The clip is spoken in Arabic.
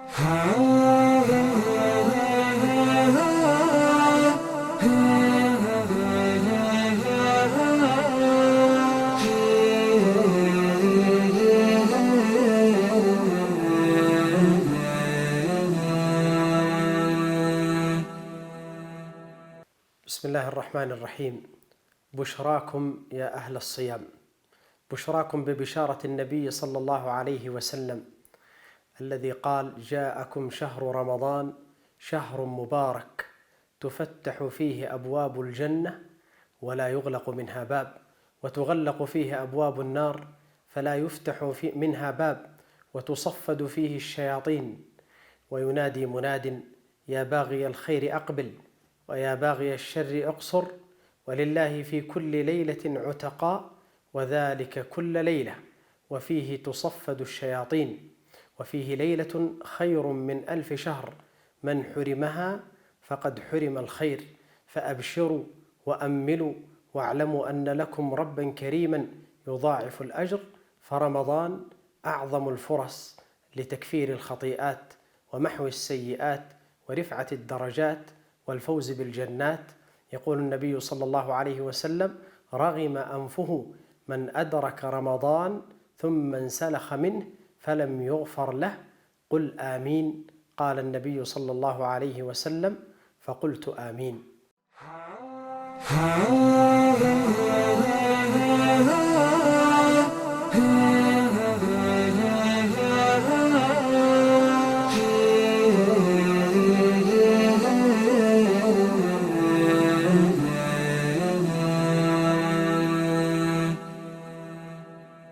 بسم الله الرحمن الرحيم. بشراكم يا أهل الصيام، بشراكم ببشارة النبي صلى الله عليه وسلم الذي قال: جاءكم شهر رمضان شهر مبارك تفتح فيه أبواب الجنة ولا يغلق منها باب، وتغلق فيه أبواب النار فلا يفتح منها باب، وتصفد فيه الشياطين، وينادي مناد: يا باغي الخير أقبل ويا باغي الشر اقصر، ولله في كل ليلة عتقاء وذلك كل ليلة، وفيه تصفد الشياطين، وفيه ليلة خير من 1000 شهر، من حرمها فقد حرم الخير، فأبشروا وأملوا واعلموا أن لكم ربا كريما يضاعف الأجر، فرمضان أعظم الفرص لتكفير الخطيئات ومحو السيئات ورفعة الدرجات والفوز بالجنات. يقول النبي صلى الله عليه وسلم: رغم أنفه من أدرك رمضان ثم انسلخ منه فلم يغفر له. قل آمين. قال النبي صلى الله عليه وسلم: فقلت آمين.